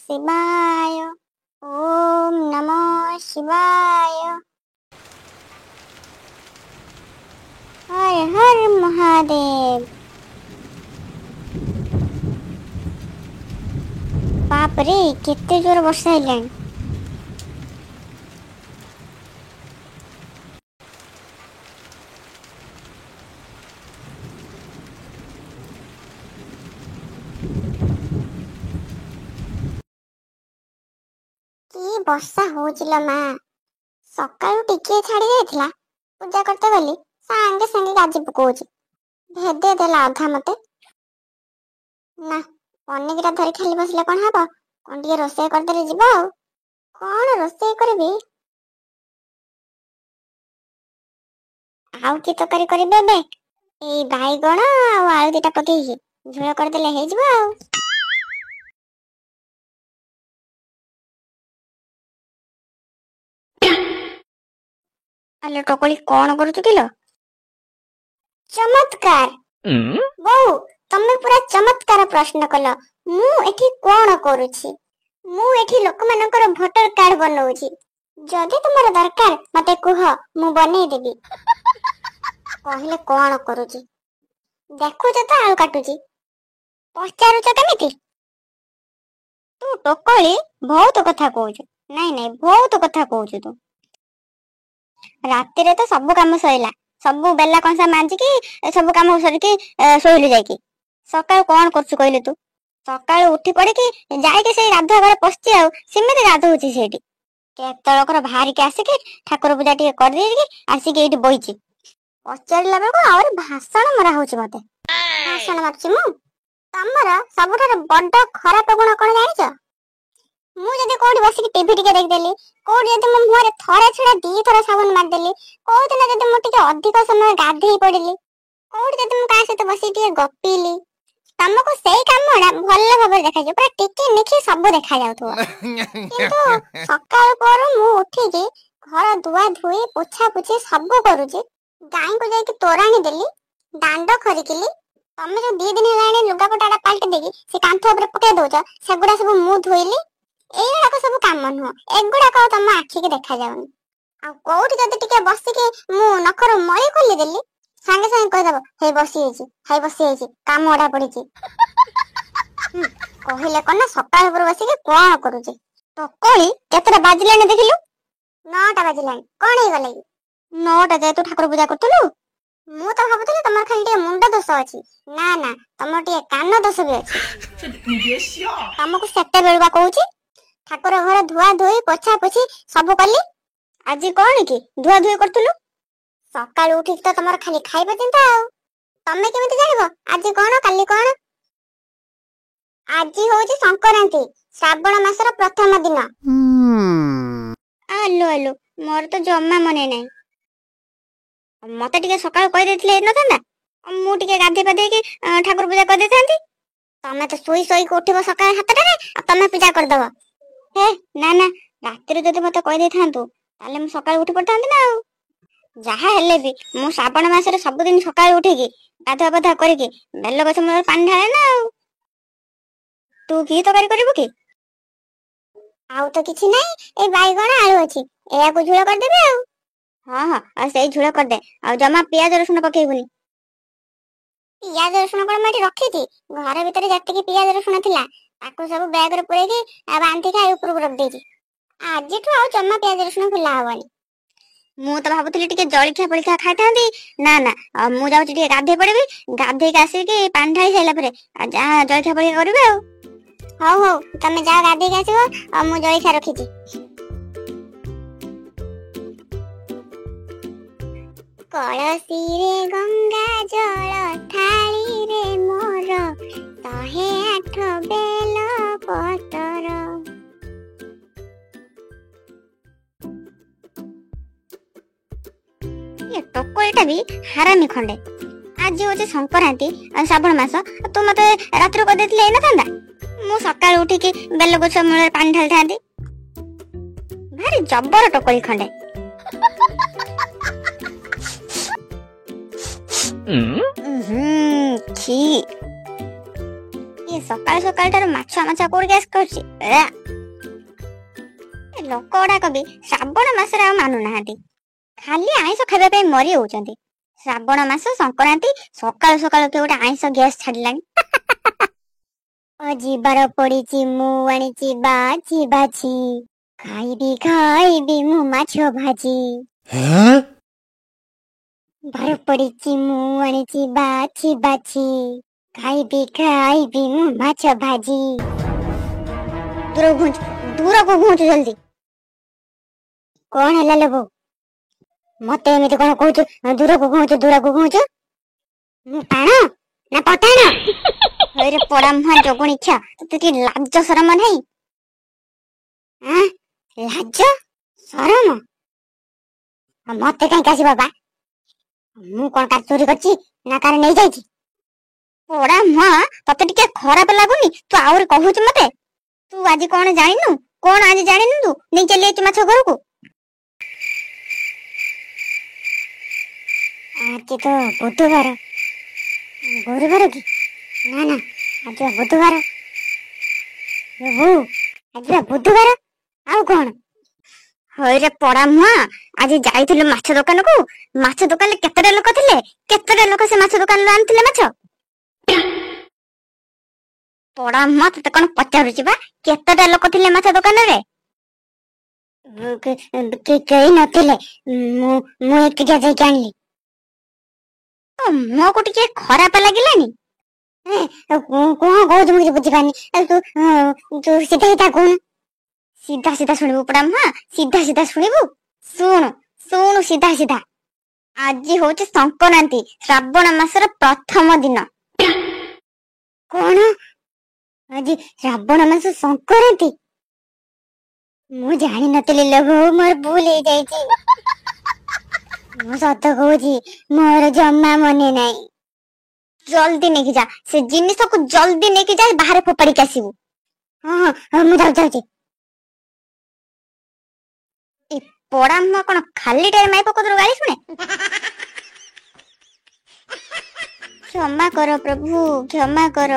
शिवाय। ओम नमः शिवाय। हर हर महादेव। बाप रे केते जोर वर्षा हेलानी। की वर्षा होचिला मा। सकाळू टिके छाड़ी जाइथिला, पूजा करते गली सांगे सांगे गाजी पकोची। भेदे देला अधा मते। ना पनिकिरा धरी खाली बसले कोन हबो, कोन टिके रोषेई करदेले जिबो। कोन रोषेई करबी? आउ की तकारी करिबे बे? एई बाईगण आ आलू दिटा पकेइकी झोଳ करदेले हे जिबो आ। अले टोकली कोन करूछु किलो? चमत्कार। बहु तमे पूरा चमत्कार प्रश्न कल। मु एठी कोन करूछि? मु एठी लोक मानकर वोटर कार्ड बनौछि। जदि तुमर दरकार मते कुह, मु बनै देबी। कहले कोन करूछि? देखुछ त आलू काटुछि। पचारुछ केमिति? तू टोकली बहुत कथा कहूछु। नहीं नहीं बहुत कथा कहूछु तू। राति रे तो सब काम सइला, सब बेला कंसा मांजी की सब काम सरिकी सोइलु जाईकी। सकाळ कोन करछु कहले तू? सकाळ उठी पड़ी की जाईकी से गाधुआ घरे पछी आ सिमिति गाधौछि सेठी। केतळकर भारी के आसी के ठाकुर पूजा टिके कर देई आसी के एठी बइछि। पचारिला बेलको और भाषण मरा होछि मते। भाषण मारछि मु? तमरा सबठार बड्ड खराब गुण कोन जानिछ? मु जदि कोठी बसिकी टीवी टिके देख देली, कोठी जदि मो मुहरे थरे छडा दी थरा साबुन मार देली, कोदिन जदि मु टिके अधिक समय गाधेई पड़िली, कोठी जदि मु का सहित बसी टिके गपिली, तमको सेई कामडा भल्ले भाबरे देखा जे पूरा टिकी निखी सब देखा जाउथो। किंतु सकाळ पर मु उठी की घर दुआ धुई पोछा पोछी सब करूची, गाई को जाई की तोराणी देली, दांडो खरिकिली। तमे जो 2 दिन हेलाणी लुगापटाडा पाल्टी देगी से कांथ ऊपर पके दोछ, सेगुडा सब मु धोइली। एइराको सब काम नुह, एगुडा तम आखि के देखा जाउनी। आ कोठी जदि टिके बसी के मु नखर मळी खोली देली, संगे संगे कह दबो हे बसी हेची काम ओडा पड़ीची। कहिले कोन सकाळ ऊपर बसी के कोन करूची? टोकली केतरा बाजिलानी देखिलु? 9टा बाजिलानी। कोन हे गले की 9टा जाय तू ठाकुर पूजा करतलु? मु तो भाबुतली तमर खाली टे मुंड दोष अछि। ना ना तमर टे कान दोष भी अछि। तमको सेते बेलबा कहूची ठाकुर घर धुआ धुई पोछा पोछी सब कली। आज कोन की धुआ धुई करतलु? सकाळ उठी तो तमर खाली खाइबा चिंता आ। तमे केमिति जानिबो आज कोन काली कोन? आज होची संक्रांति, श्रावण मासर प्रथम दिन। आलो आलो मोर तो जम्मा मने नै। मते टिके सकाळ कहि देथिले न थांदा, मु टिके गाधे पादे की ठाकुर पूजा कर देथांती। तमे तो सोई सोई को उठिबो सकाळ 7टा रे आ तमे पूजा कर दबो। हे ना ना राति रे जदि मते कहि देथांतु ताले मु सकाळ उठी पड़तांती ना। जहा हेले भी मु श्रावण मासरे सब दिन सकाळ उठी की गाधुआ पाधुआ करी की बेल गछ मूल पानी ढाळे ना। तू की तकारी करिबो की? आउ तो किछि नै, ए बाईगण आलू अछि, एया को झुळ कर देबे आ। हां हां आ सेई झुळ कर दे आ जमा पियाज रसुन पकेइबुनी। पियाज रसुन कोन माटी रखिथि, घर भीतर जत्ते की पियाज रसुन थिला ताको सब बैग रे पुरै की बांधी खाइ ऊपर रख देछि। आज ठो आ जमा पियाज रसुन खुला हवनी। मु तो भाबुतली टिके जळखिया पळखिया खाइथांती। ना ना मु जाउची टिके गाधे पड़िबी, गाधे के आसी की पानी ढाई साइला परे आ जा जळखिया पळखिया करिबे आ। हौ हौ तमे जा गाधे के आसीबो आ मु जळखिया रखिछि। कलसी रे गंगा जल थाली रे मोर 108 बेल पतर। ये टोकलटा भी हारामी खंडे। आज होचे संक्रांति आ श्रावण मास, तू मते रात्र को देथिले न थांदा। मु सकाळ उठी की बेल गछ मूल पानी ढाल थांती। भारी जबर टोकली खंडे। छी ये ସକାଳ ସକାଳଟାରୁ ମାଛ କୋଉଠି ଗ୍ୟାସ୍ କରୁଛି। ଲୋକ ଗୁଡାକ ବି ଶ୍ରାବଣ ମାସରେ ଆଉ ମାନୁନାହାନ୍ତି, ଖାଲି ଆଇଁଷ ଖାଇବା ପାଇଁ ମରି ହଉଛନ୍ତି। ଶ୍ରାବଣ ମାସ ସଂକ୍ରାନ୍ତି ସକାଳୁ ସକାଳୁ କିଏ ଗୋଟେ ଆଇଁଷ ଗ୍ୟାସ୍ ଛାଡିଲାଣି। ଯିବାର ପଡିଛି ମୁଁ ଆଣିଛି ବାଛି ବାଛି, ଖାଇବି ମୁଁ ମାଛ ଭାଜି। ବାର ପଡିଛି ମୁଁ ଆଣିଛି ବାଛି ବାଛି, ଖାଇବି ମୁଁ ମାଛ ଭାଜି। ଦୂରକୁ ଘୁଞ୍ଚୁ ଜଲ୍ଦି। କଣ ହେଲା ଲୋ ବୋଉ, ମତେ ଏମିତି କଣ କହୁଛୁ? ଦୂରକୁ ଘୁଞ୍ଚୁ। ମୁଁ ପାଣ ନା ପଟାଣ? ହଇରେ ପଡା ମୁହାଁ ଜଗୁଣି କ୍ଷା, ତତେ ଟିକେ ଲାଜ ସରମ ନାହିଁ? ଲାଜ ସରମ ମତେ କାହିଁକି ଆସିବ ବା? ମୁଁ କଣ କାର ଚୋରି କରିଛି ନା କାର ନେଇଯାଇଛି? ପଡା ମୁହାଁ, ତତେ ଟିକେ ଖରାପ ଲାଗୁନି? ତୁ ଆହୁରି କହୁଛୁ ମତେ? ତୁ ଆଜି କଣ ଜାଣିନୁ? ତୁ ନେଇ ଚାଲି ଯାଇଛୁ ମାଛ ଘରକୁ। ଆଜି ତ ବୁଧବାର, ଗୁରୁବାର କି? ନା ଆଜି ବୁଧବାର। ଆଜି ବୁଧବାର, ଆଉ କଣ? ହଇରେ ପଡା ମୁହାଁ, ଆଜି ଯାଇଥିଲୁ ମାଛ ଦୋକାନକୁ। ମାଛ ଦୋକାନରେ କେତେଟା ଲୋକ ଥିଲେ? କେତେଟା ଲୋକ ସେ ମାଛ ଦୋକାନରୁ ଆଣିଥିଲେ ମାଛ? ପଡା ମୁହାଁ, ତତେ କଣ ପଚାରୁଛି ବା? କେତେଟା ଲୋକ ଥିଲେ ମାଛ ଦୋକାନରେ? କେହି ନଥିଲେ, ମୁଁ ଏକୁଟିଆ ଯାଇକି ଆଣିଲି। ମୁହଁକୁ ଟିକେ ଖରାପ ଲାଗିଲାନି? କଣ କହୁଛୁ ମୁଁ କିଛି ବୁଝିପାରୁନି। ତୁ ସିଧା କହୁନୁ। ସିଧା ଶୁଣିବୁ ପଡା ମୁହାଁ, ସିଧା ଶୁଣିବୁ। ଶୁଣୁ ସିଧା। ଆଜି ହଉଛି ସଂକ୍ରାନ୍ତି, ଶ୍ରାବଣ ମାସର ପ୍ରଥମ ଦିନ। କଣ? ଆଜି ଶ୍ରାବଣ ମାସ ସଂକ୍ରାନ୍ତି? ମୁଁ ଜାଣିନଥିଲି ଲୋ ବୋଉ, ମୋର ଭୁଲ ହେଇଯାଇଛି। ମୁଁ ସତ କହୁଛି, ମୋର ଜମା ମନେ ନାହିଁ। ଜଲ୍ଦି ନେଇକି ଯା, ସେ ଜିନିଷକୁ ଜଲ୍ଦି ନେଇକି ଯା, ବାହାରେ ଫୋପାଡ଼ିକି ଆସିବୁ। ହଁ ମୁଁ ଯାଉଛି। ଏ ପଡା ମୁହାଁ କଣ ଖାଲିଟାରେ ମାଇପ କତରୁ ଗାଳି ଶୁଣେ? କ୍ଷମା କର ପ୍ରଭୁ, କ୍ଷମା କର।